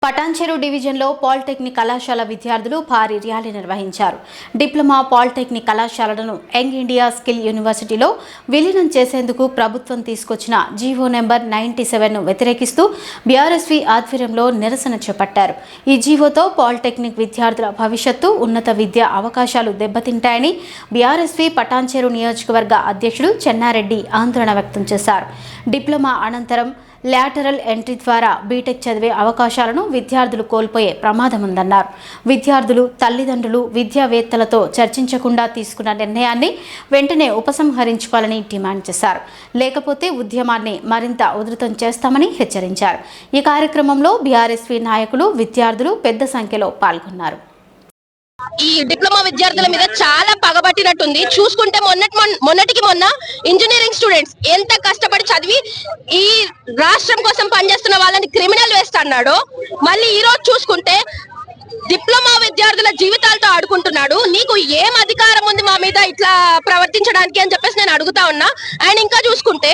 పటాన్చెరు డివిజన్లో పాలిటెక్నిక్ కళాశాల విద్యార్థులు భారీ ర్యాలీ నిర్వహించారు. డిప్లొమా పాలిటెక్నిక్ కళాశాలలను యంగ్ ఇండియా స్కిల్ యూనివర్సిటీలో విలీనం చేసేందుకు ప్రభుత్వం తీసుకొచ్చిన జీవో నెంబర్ 97ను వ్యతిరేకిస్తూ బీఆర్ఎస్వీ ఆధ్వర్యంలో నిరసన చేపట్టారు. ఈ జీవోతో పాలిటెక్నిక్ విద్యార్థుల భవిష్యత్తు, ఉన్నత విద్యా అవకాశాలు దెబ్బతింటాయని బీఆర్ఎస్వీ పటాన్చెరు నియోజకవర్గ అధ్యక్షుడు చెన్నారెడ్డి ఆందోళన వ్యక్తం చేశారు. డిప్లొమా అనంతరం లాటరల్ ఎంట్రీ ద్వారా బీటెక్ చదివే అవకాశాలను విద్యార్థులు కోల్పోయే ప్రమాదం ఉందన్నారు. విద్యార్థులు, తల్లిదండ్రులు విద్యావేత్తలతో చర్చించకుండా తీసుకున్న నిర్ణయాన్ని వెంటనే ఉపసంహరించుకోవాలని డిమాండ్ చేశారు. లేకపోతే ఉద్యమాన్ని మరింత ఉధృతం చేస్తామని హెచ్చరించారు. ఈ కార్యక్రమంలో బీఆర్ఎస్వీ నాయకులు, విద్యార్థులు పెద్ద సంఖ్యలో పాల్గొన్నారు. ఈ డిప్లొమా విద్యార్థుల మీద చాలా పగబట్టినట్టుంది. చూసుకుంటే మొన్నటికి మొన్న ఇంజనీరింగ్ స్టూడెంట్స్ ఎంత కష్టపడి చదివి ఈ రాష్ట్రం కోసం పనిచేస్తున్న వాళ్ళని క్రిమినల్ వేస్ట్ అన్నాడు. మళ్ళీ ఈ రోజు చూసుకుంటే డిప్లొమా విద్యార్థుల జీవితాలతో ఆడుకుంటున్నాడు. నీకు ఏం అధికారం ఉంది మా మీద ఇట్లా ప్రవర్తించడానికి అని చెప్పేసి నేను అడుగుతా ఉన్నా. అండ్ ఇంకా చూసుకుంటే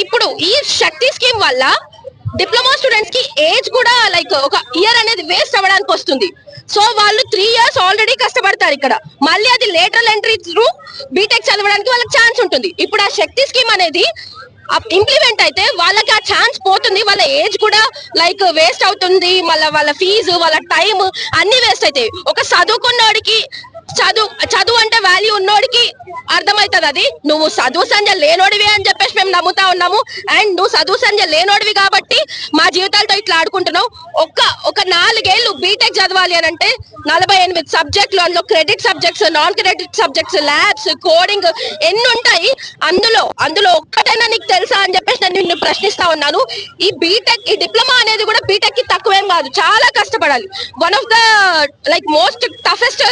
ఇప్పుడు ఈ శక్తి స్కీమ్ వల్ల డిప్లొమా స్టూడెంట్స్ కి ఏజ్ కూడా లైక్ ఒక ఇయర్ అనేది వేస్ట్ అవ్వడానికి వస్తుంది. సో వాళ్ళు 3 years ఆల్రెడీ కష్టపడతారు ఇక్కడ. మళ్ళీ అది లేటరల్ ఎంట్రీ త్రూ బీటెక్ చదవడానికి వాళ్ళకి ఛాన్స్ ఉంటుంది. ఇప్పుడు ఆ శక్తి స్కీమ్ అనేది ఇంప్లిమెంట్ అయితే వాళ్ళకి ఆ ఛాన్స్ పోతుంది. వాళ్ళ ఏజ్ కూడా లైక్ వేస్ట్ అవుతుంది. మళ్ళీ వాళ్ళ ఫీజు, వాళ్ళ టైం అన్ని వేస్ట్ అవుతాయి. ఒక చదువుకున్నోడికి చదువు అంటే వాల్యూ ఉన్నోడికి అర్థమవుతుంది. అది నువ్వు చదువు సంధ్య లేనోడివి అని చెప్పేసి మేము నమ్ముతా ఉన్నాము. అండ్ నువ్వు చదువు సంధ్య లేనోడివి కాబట్టి మా జీవితాలతో ఇట్లా ఆడుకుంటున్నావు. ఒక 4 ఏళ్ళు బీటెక్ చదవాలి అని అంటే 48 సబ్జెక్టులు, అందులో credit subjects, non credit subjects, labs, coding ఎన్ని ఉంటాయి. అందులో ఒక్కటైనా నీకు తెలుసా అని చెప్పేసి నేను నిన్ను ప్రశ్నిస్తా ఉన్నాను. ఈ బీటెక్, ఈ డిప్లొమా అనేది కూడా బీటెక్ కి తక్కువేం కాదు, చాలా కష్టపడాలి. One of the like most toughest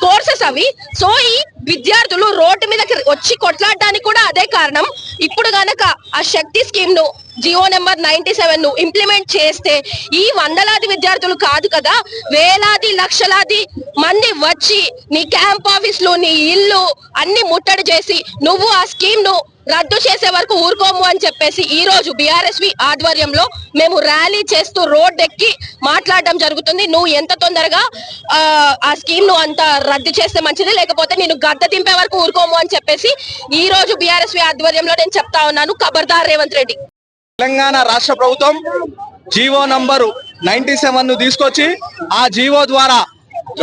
courses అవి. సో ఈ విద్యార్థులు రోడ్డు మీదకి వచ్చి కొట్లాడడానికి కూడా అదే కారణం. ఇప్పుడు గనక ఆ శక్తి స్కీమ్ ను, జియో నెంబర్ 97 ను ఇంప్లిమెంట్ చేస్తే ఈ వందలాది విద్యార్థులు కాదు కదా, వేలాది లక్షలాది మంది వచ్చి నీ క్యాంప్ ఆఫీసులు, నీ ఇల్లు అన్ని ముట్టడి చేసి నువ్వు ఆ స్కీమ్ ను రద్దు చేసే వరకు ఊరుకోము అని చెప్పేసి ఈ రోజు బీఆర్ఎస్వీ ఆధ్వర్యంలో మేము ర్యాలీ చేస్తూ రోడ్ ఎక్కి మాట్లాడడం జరుగుతుంది. నువ్వు ఎంత తొందరగా ఆ స్కీమ్ ను అంత రద్దు చేస్తే మంచిది, లేకపోతే నేను గద్ద దింపే వరకు ఊరుకోము అని చెప్పేసి ఈ రోజు బీఆర్ఎస్వీ ఆధ్వర్యంలో నేను చెప్తా ఉన్నాను. ఖబర్దార్ రేవంత్ రెడ్డి. తెలంగాణ రాష్ట్ర ప్రభుత్వం జీవో నంబరు 97 ను తీసుకొచ్చి ఆ జీవో ద్వారా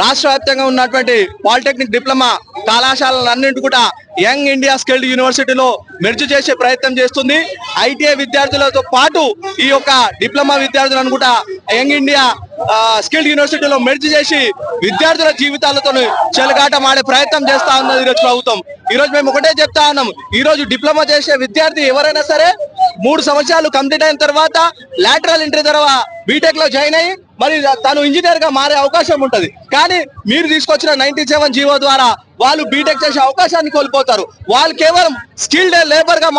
రాష్ట్ర వ్యాప్తంగా ఉన్నటువంటి పాలిటెక్నిక్ డిప్లొమా కళాశాలలన్నింటి కూడా యంగ్ ఇండియా స్కిల్డ్ యూనివర్సిటీలో మెర్జ్ చేసే ప్రయత్నం చేస్తుంది. ఐటీఐ విద్యార్థులతో పాటు ఈ యొక్క డిప్లొమా విద్యార్థులను కూడా యంగ్ ఇండియా స్కిల్డ్ యూనివర్సిటీలో మెర్జ్ చేసి విద్యార్థుల జీవితాలతో చెలగాటం ఆడే ప్రయత్నం చేస్తా ఉన్నది ఈరోజు ప్రభుత్వం. ఈ రోజు మేము ఒకటే చెప్తా ఉన్నాం, ఈ రోజు డిప్లొమా చేసే విద్యార్థి ఎవరైనా సరే 3 సంవత్సరాలు కంప్లీట్ అయిన తర్వాత లాటరల్ ఎంట్రీ తర్వాత బీటెక్ లో జాయిన్ అయ్యి మరి తను ఇంజనీర్ గా మారే అవకాశం ఉంటది. కానీ మీరు తీసుకొచ్చిన 97 జీవో ద్వారా వాళ్ళు బీటెక్ చేసే అవకాశాన్ని కోల్పోతారు. వాళ్ళు కేవలం స్కిల్డ్ లేబర్ గా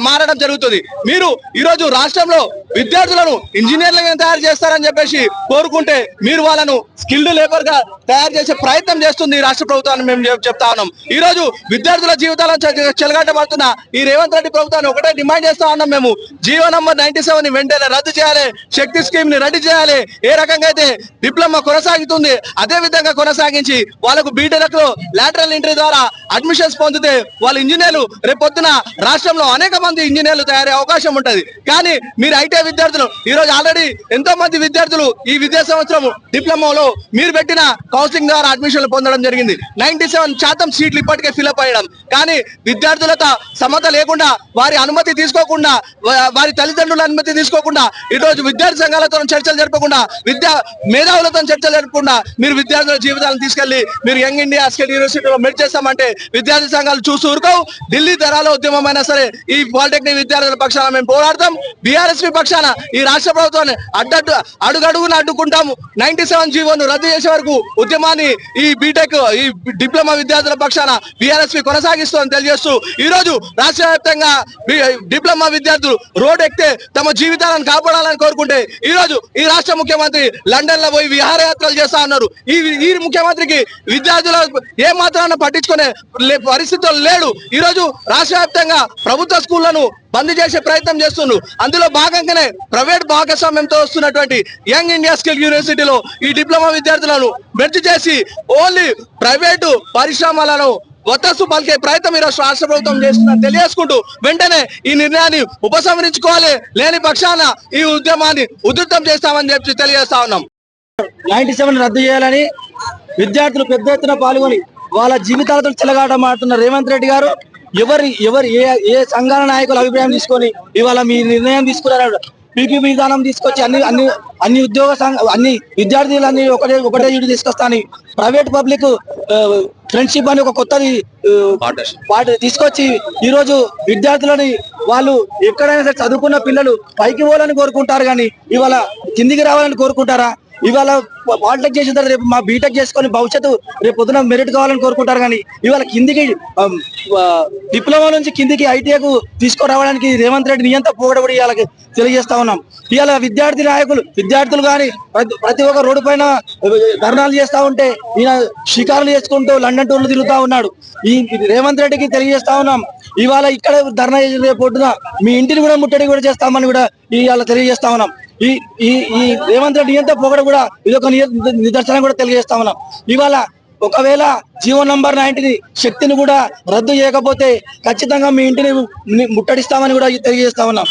మారడం జరుగుతుంది. మీరు ఈరోజు రాష్ట్రంలో విద్యార్థులను ఇంజనీర్లుగా తయారు చేస్తారని చెప్పేసి కోరుకుంటే మీరు వాళ్ళను స్కిల్డ్ లేబర్ గా తయారు చేసే ప్రయత్నం చేస్తుంది రాష్ట్ర ప్రభుత్వాన్ని మేము చెప్తా ఉన్నాం. ఈ రోజు విద్యార్థుల జీవితాలను చెలగాటమాడుతున్న ఈ రేవంత్ రెడ్డి ప్రభుత్వాన్ని ఒకటే డిమాండ్ చేస్తా ఉన్నాం. మేము జీవో నంబర్ 97 ని వెంటనే రద్దు చేయాలి, శక్తి స్కీమ్ ని రద్దు చేయాలి. ఏ రకంగా అయితే డిప్లొమా కొనసాగుతుంది అదే విధంగా కొనసాగించి వాళ్ళకు బీటెక్ లో లాటరల్ ఎంట్రీ ద్వారా అడ్మిషన్స్ పొందితే వాళ్ళ ఇంజనీర్లు రేపొద్దున రాష్ట్రంలో అనేక మంది ఇంజనీర్లు తయారయ్యే అవకాశం ఉంటది. కానీ మీరు ఐటీఐ విద్యార్థులు ఈ రోజు ఆల్రెడీ ఎంతో మంది విద్యార్థులు ఈ విద్యా సంవత్సరం డిప్లొమాలో మీరు పెట్టిన కౌన్సిలింగ్ ద్వారా అడ్మిషన్లు పొందడం జరిగింది. 97% సీట్లు ఇప్పటికే ఫిల్అప్ అయ్యడం. కానీ విద్యార్థులతో సమత లేకుండా, వారి అనుమతి తీసుకోకుండా, వారి తల్లిదండ్రుల అనుమతి తీసుకోకుండా, ఈ రోజు విద్యార్థి సంఘాలతో చర్చలు జరపకుండా, మేధావులతో చర్చలు జరపకుండా మీరు విద్యార్థుల జీవితాలను తీసుకెళ్లి మీరు యంగ్ ఇండియా స్కిల్ యూనివర్సిటీలో మెర్జ్ చేస్తామంటే విద్యార్థి సంఘాలు చూసి ఊరుకోవు. ఢిల్లీ ధరాల ఉద్యమమైనా సరే ఈ పాలిటెక్నిక్ విద్యార్థుల పక్షాన మేము పోరాడతాం. బీఆర్ఎస్పీ పక్షాన ఈ రాష్ట్ర ప్రభుత్వాన్ని అడుగడుగున అడ్డుకుంటాము. 97 జీవోను రద్దు చేసే వరకు ఉద్యమాన్ని ఈ బీటెక్, ఈ డిప్లొమా విద్యార్థుల పక్షాన బీఆర్ఎస్పీ కొనసాగిస్తుందని తెలియజేస్తూ ఈ రోజు రాష్ట్ర వ్యాప్తంగా డిప్లొమా విద్యార్థులు రోడ్ ఎక్కితే తమ జీవితాలను కాపాడాలని కోరుకుంటే ఈ రోజు ఈ రాష్ట్ర ముఖ్యమంత్రి లండన్ లో పోయి విహారయాత్రలు చేస్తా చేస్తా ఉన్నారు. ఈ ముఖ్యమంత్రికి విద్యార్థుల ఏ మాత్రాన పట్టించుకునే పరిస్థితులు లేడు. ఈ రోజు రాష్ట్ర వ్యాప్తంగా ప్రభుత్వ స్కూళ్లను బంద్ చేసే ప్రయత్నం చేస్తున్నారు. అందులో భాగంగానే ప్రైవేట్ భాగస్వామ్యంతో వస్తున్నటువంటి యంగ్ ఇండియా స్కిల్ యూనివర్సిటీలో ఈ డిప్లొమా విద్యార్థులను మెర్జ్ చేసి ఓన్లీ ప్రైవేటు పరిశ్రమలను ఒత్తసు పలికే ప్రయత్నం ఈరోజు రాష్ట్ర ప్రభుత్వం చేస్తుందని తెలియజేసుకుంటూ వెంటనే ఈ నిర్ణయాన్ని ఉపసంహరించుకోవాలి, లేని పక్షాన ఈ ఉద్యమాన్ని ఉధృతం చేస్తామని చెప్పి తెలియజేస్తా ఉన్నాం. 97 రద్దు చేయాలని విద్యార్థులు పెద్ద ఎత్తున పాల్గొని వాళ్ళ జీవితాలతో చెలగాటమాడుతున్న రేవంత్ రెడ్డి గారు ఎవరు ఏ సంఘాల నాయకుల అభిప్రాయం తీసుకొని ఇవాళ మీ నిర్ణయం తీసుకున్నారు. పీపీ విధానం తీసుకొచ్చి అన్ని ఉద్యోగ అన్ని విద్యార్థులన్నీ ఒకటే యూటి తీసుకొస్తాని ప్రైవేట్ పబ్లిక్ ఫ్రెండ్షిప్ అని ఒక కొత్తది తీసుకొచ్చి ఈ రోజు విద్యార్థులని వాళ్ళు ఎక్కడైనా సరే చదువుకున్న పిల్లలు పైకి పోవాలని కోరుకుంటారు, కానీ ఇవాళ కిందికి రావాలని కోరుకుంటారా? ఇవాళ పాలిటెక్ చేసిన తర్వాత రేపు మా బీటెక్ చేసుకొని భవిష్యత్తు రేపు పొద్దున మెరిట్ కావాలని కోరుకుంటారు, కానీ ఇవాళ కిందికి డిప్లొమా నుంచి కిందికి ఐటీఐకు తీసుకురావడానికి రేవంత్ రెడ్డి నియంత పోగడబడి ఇవాళ తెలియజేస్తా ఉన్నాం. ఇవాళ విద్యార్థులు కానీ ప్రతి ఒక్క రోడ్డు పైన ధర్నాలు చేస్తా ఉంటే ఈయన షికారులు చేసుకుంటూ లండన్ టూర్లు తిరుగుతా ఉన్నాడు. ఈ రేవంత్ రెడ్డికి తెలియజేస్తా ఉన్నాం, ఇవాళ ఇక్కడ ధర్నా చేసిన రేపు పొద్దున మీ ఇంటిని కూడా ముట్టడి కూడా చేస్తామని కూడా ఇవాళ తెలియజేస్తా ఉన్నాం. ఈ రేవంత్ రెడ్డి ఎంత పొగడ కూడా ఇదొక నిదర్శనం కూడా తెలియజేస్తా ఉన్నాం. ఇవాళ ఒకవేళ జీవో నంబర్ 90 శక్తిని కూడా రద్దు చేయకపోతే ఖచ్చితంగా మీ ఇంటిని ముట్టడిస్తామని కూడా తెలియజేస్తా ఉన్నాం.